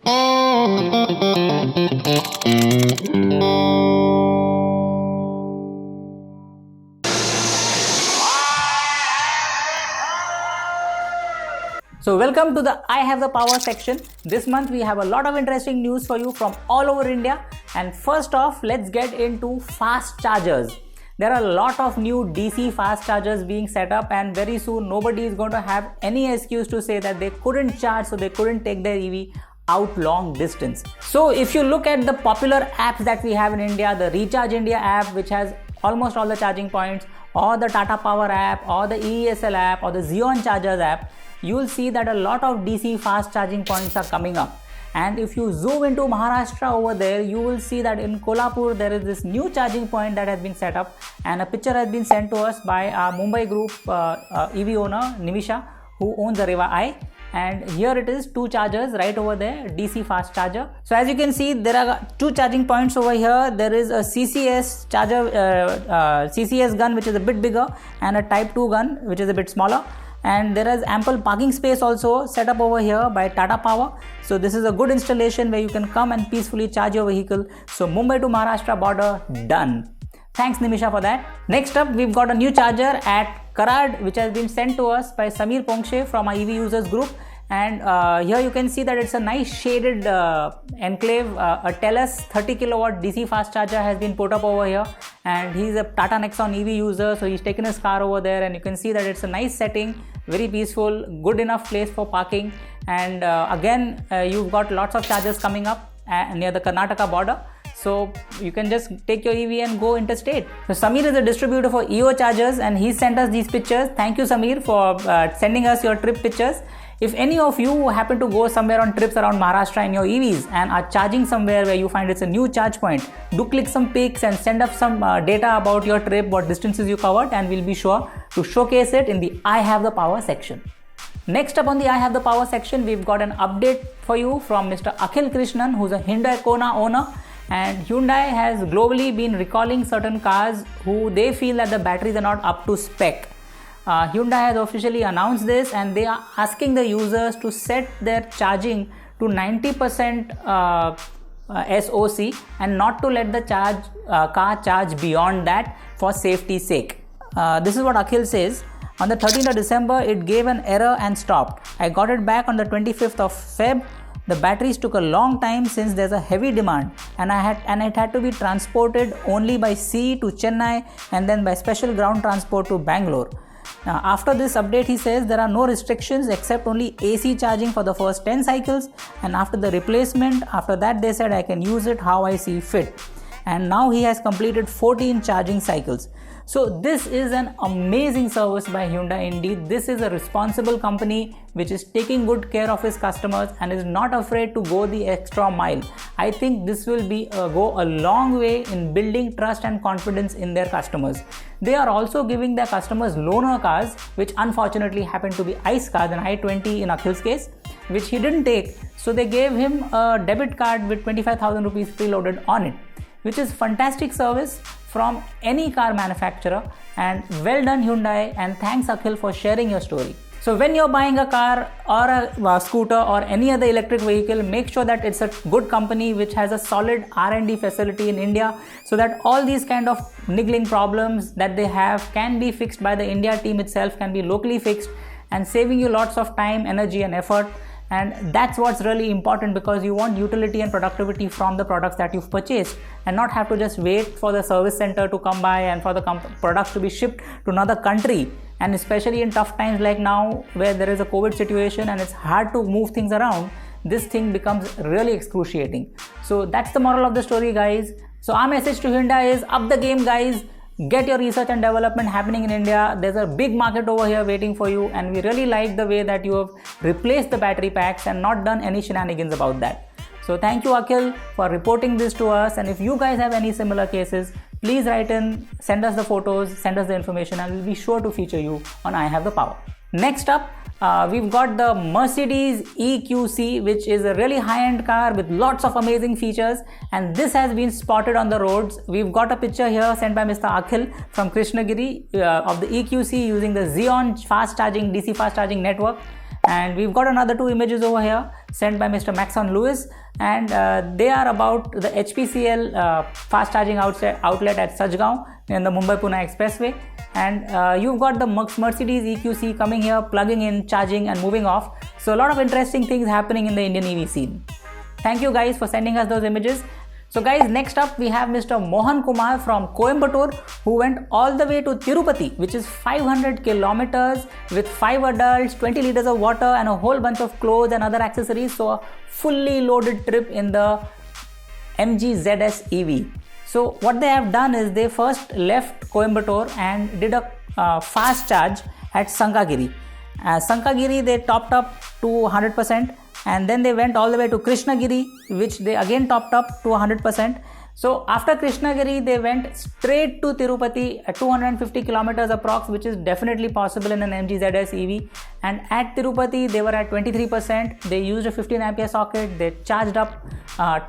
So welcome to the I Have the Power section. This month we have a lot of interesting news for you from all over India. And first off, let's get into fast chargers. There are a lot of new DC fast chargers being set up, and very soon nobody is going to have any excuse to say that they couldn't charge, so they couldn't take their EV out long distance. So if you look at the popular apps that we have in India, the Recharge India app, which has almost all the charging points, or the Tata Power app, or the EESL app, or the Xeon Chargers app, you will see that a lot of DC fast charging points are coming up. And if you zoom into Maharashtra over there, you will see that in Kolhapur there is this new charging point that has been set up, and a picture has been sent to us by our Mumbai group EV owner Nimisha, who owns the Reva I. And here it is, two chargers right over there, DC fast charger. So as you can see, there are two charging points over here. There is a CCS charger, CCS gun, which is a bit bigger, and a Type 2 gun, which is a bit smaller. And there is ample parking space also set up over here by Tata Power. So this is a good installation where you can come and peacefully charge your vehicle. So Mumbai to Maharashtra border, done. Thanks Nimisha for that. Next up, we've got a new charger at Karad, which has been sent to us by Samir Pongshe from our EV users group. And here you can see that it's a nice shaded enclave. A Telus 30 kilowatt DC fast charger has been put up over here, and he's a Tata Nexon EV user, so he's taken his car over there, and you can see that it's a nice setting, very peaceful, good enough place for parking. And again, you've got lots of chargers coming up near the Karnataka border. So you can just take your EV and go interstate. So Samir is a distributor for EO chargers, and he sent us these pictures. Thank you Samir for sending us your trip pictures. If any of you happen to go somewhere on trips around Maharashtra in your EVs and are charging somewhere where you find it's a new charge point, do click some pics and send us some data about your trip, what distances you covered, and we'll be sure to showcase it in the I Have the Power section. Next up on the I Have the Power section, we've got an update for you from Mr. Akhil Krishnan, who's a Hyundai Kona owner. And Hyundai has globally been recalling certain cars who they feel that the batteries are not up to spec. Hyundai has officially announced this, and they are asking the users to set their charging to 90% SOC and not to let the car charge beyond that for safety's sake. This is what Akhil says. On the 13th of December, it gave an error and stopped. I got it back on the 25th of Feb. The batteries took a long time since there's a heavy demand, and it had to be transported only by sea to Chennai and then by special ground transport to Bangalore. Now, after this update, he says there are no restrictions except only AC charging for the first 10 cycles, and after the replacement, after that they said I can use it how I see fit. And now he has completed 14 charging cycles. So this is an amazing service by Hyundai indeed. This is a responsible company which is taking good care of its customers and is not afraid to go the extra mile. I think this will go a long way in building trust and confidence in their customers. They are also giving their customers loaner cars, which unfortunately happened to be ICE cars, an i20 in Akhil's case, which he didn't take. So they gave him a debit card with 25,000 rupees preloaded on it, which is fantastic service from any car manufacturer. And well done Hyundai, and thanks Akhil for sharing your story. So when you're buying a car or a scooter or any other electric vehicle, make sure that it's a good company which has a solid R&D facility in India, so that all these kind of niggling problems that they have can be fixed by the India team itself, can be locally fixed, and saving you lots of time, energy and effort. And that's what's really important, because you want utility and productivity from the products that you've purchased, and not have to just wait for the service center to come by and for the products to be shipped to another country. And especially in tough times like now, where there is a COVID situation and it's hard to move things around, this thing becomes really excruciating. So that's the moral of the story, guys. So our message to Hyundai is up the game, guys. Get your research and development happening in India. There's a big market over here waiting for you, and we really like the way that you have replaced the battery packs and not done any shenanigans about that. So thank you Akhil for reporting this to us, and if you guys have any similar cases, please write in, send us the photos, send us the information, and we'll be sure to feature you on I Have the Power. Next up, we've got the Mercedes EQC, which is a really high-end car with lots of amazing features, and this has been spotted on the roads. We've got a picture here sent by Mr. Akhil from Krishnagiri of the EQC using the Xeon DC fast charging network. And we've got another 2 images over here sent by Mr. Maxon Lewis, and they are about the HPCL fast charging outlet at Sajgaon in the Mumbai-Pune Expressway. And you've got the Mercedes EQC coming here, plugging in, charging and moving off. So a lot of interesting things happening in the Indian EV scene. Thank you guys for sending us those images. So guys, next up we have Mr. Mohan Kumar from Coimbatore, who went all the way to Tirupati, which is 500 kilometers with 5 adults, 20 liters of water and a whole bunch of clothes and other accessories. So a fully loaded trip in the MG ZS EV. So what they have done is they first left Coimbatore and did a fast charge at Sankagiri. Sankagiri they topped up to 100%. And then they went all the way to Krishnagiri, which they again topped up to 100%. So after Krishnagiri, they went straight to Tirupati at 250 kilometers approx, which is definitely possible in an MG ZS EV. And at Tirupati, they were at 23%. They used a 15 ampere socket. They charged up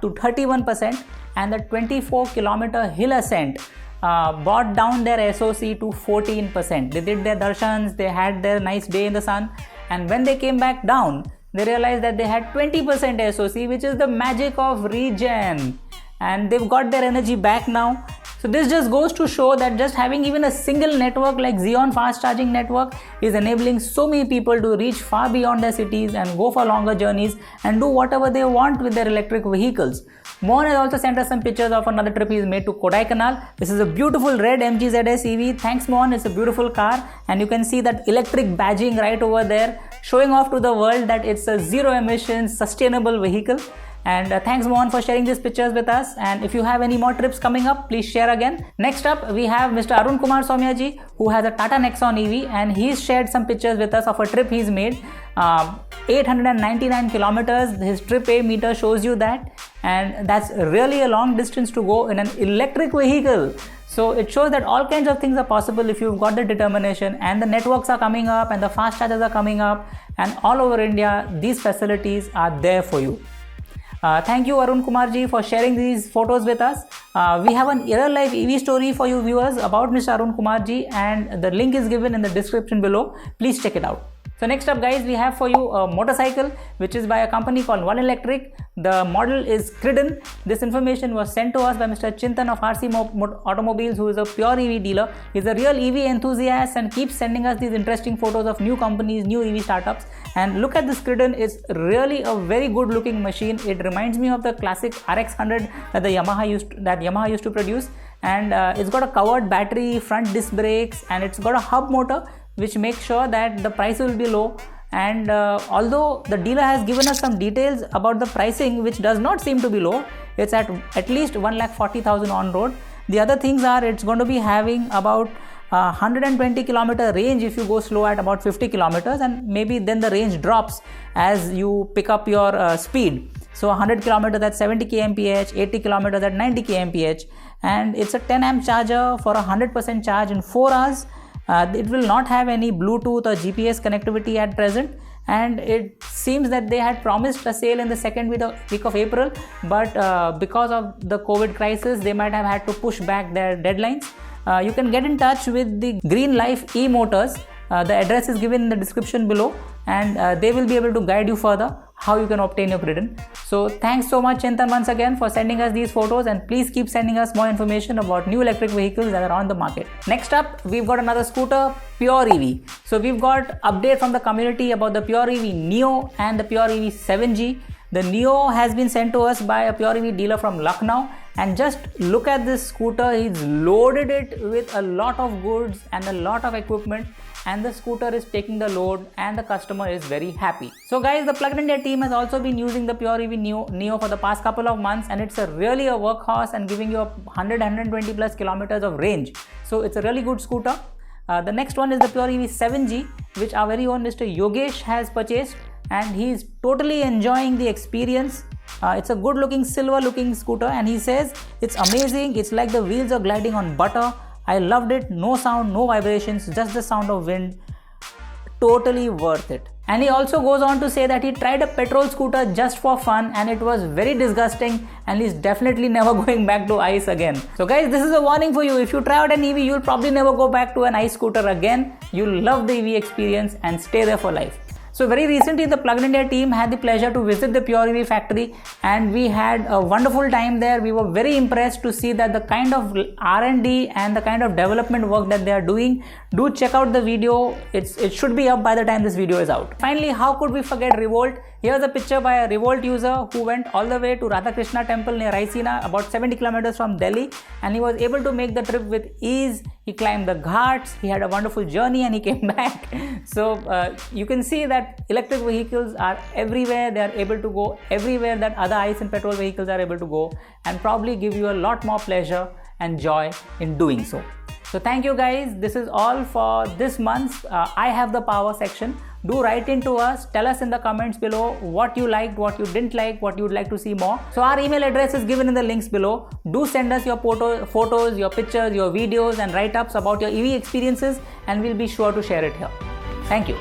to 31%, and the 24 kilometer hill ascent brought down their SOC to 14%. They did their darshans. They had their nice day in the sun. And when they came back down, they realized that they had 20% SOC, which is the magic of regen, and they've got their energy back now. So this just goes to show that just having even a single network like Xeon fast charging network is enabling so many people to reach far beyond their cities and go for longer journeys and do whatever they want with their electric vehicles. Mohan has also sent us some pictures of another trip he's made to Kodaikanal. This is a beautiful red MG ZS EV. Thanks Mohan, it's a beautiful car, and you can see that electric badging right over there, showing off to the world that it's a zero emissions sustainable vehicle. And thanks Mohan for sharing these pictures with us, and if you have any more trips coming up, please share again. Next up we have Mr. Arun Kumar Somyaji, who has a Tata Nexon EV, and he's shared some pictures with us of a trip he's made. 899 kilometers, his trip A meter shows you that, and that's really a long distance to go in an electric vehicle. So it shows that all kinds of things are possible if you've got the determination, and the networks are coming up and the fast chargers are coming up, and all over India these facilities are there for you. Thank you Arun Kumarji for sharing these photos with us. We have an real life EV story for you viewers about Mr. Arun Kumarji, and the link is given in the description below. Please check it out. So next up guys, we have for you a motorcycle which is by a company called One Electric. The model is Criden. This information was sent to us by Mr. Chintan of RC Automobiles, who is a pure EV dealer. He's a real EV enthusiast and keeps sending us these interesting photos of new companies, new EV startups. And look at this Criden. It's really a very good looking machine. It reminds me of the classic RX100 that Yamaha used to produce. And it's got a covered battery, front disc brakes, and it's got a hub motor which makes sure that the price will be low. And although the dealer has given us some details about the pricing, which does not seem to be low, it's at least 1,40,000 on road. The other things are, it's going to be having about 120 kilometer range if you go slow at about 50 kilometers, and maybe then the range drops as you pick up your speed. So 100 kilometers at 70 kmph, 80 kilometers at 90 kmph, and it's a 10 amp charger for 100% charge in 4 hours. It will not have any Bluetooth or GPS connectivity at present, and it seems that they had promised a sale in the second week of April, but because of the COVID crisis, they might have had to push back their deadlines. You can get in touch with the Green Life E-Motors. The address is given in the description below, and they will be able to guide you further how you can obtain your Criden. So thanks so much Chintan once again for sending us these photos, and please keep sending us more information about new electric vehicles that are on the market. Next up, we've got another scooter, Pure EV. So we've got update from the community about the Pure EV Neo and the Pure EV 7G. The Neo has been sent to us by a Pure EV dealer from Lucknow, and just look at this scooter. He's loaded it with a lot of goods and a lot of equipment, and the scooter is taking the load and the customer is very happy. So guys, the Plugged India team has also been using the Pure EV Neo for the past couple of months, and it's really a workhorse and giving you 120 plus kilometers of range. So it's a really good scooter. The next one is the Pure EV 7G, which our very own Mr. Yogesh has purchased, and he's totally enjoying the experience. It's a good looking silver looking scooter, and he says it's amazing. It's like the wheels are gliding on butter. I loved it. No sound, no vibrations, just the sound of wind. Totally worth it. And he also goes on to say that he tried a petrol scooter just for fun, and it was very disgusting, and he's definitely never going back to ice again. So guys, this is a warning for you. If you try out an EV, you'll probably never go back to an ice scooter again. You'll love the EV experience and stay there for life. So very recently the Plug India team had the pleasure to visit the Pure EV factory, and we had a wonderful time there. We were very impressed to see that the kind of R&D and the kind of development work that they are doing. Do check out the video. It should be up by the time this video is out. Finally, how could we forget Revolt? Here's a picture by a Revolt user who went all the way to Radhakrishna temple near Raisina, about 70 kilometers from Delhi, and he was able to make the trip with ease. He climbed the ghats, he had a wonderful journey, and he came back. So you can see that electric vehicles are everywhere. They are able to go everywhere that other ICE and petrol vehicles are able to go, and probably give you a lot more pleasure and joy in doing so. So thank you guys. This is all for this month's I Have the Power section. Do write into us, tell us in the comments below what you liked, what you didn't like, what you would like to see more. So our email address is given in the links below. Do send us your photos, your pictures, your videos and write-ups about your EV experiences, and we'll be sure to share it here. Thank you.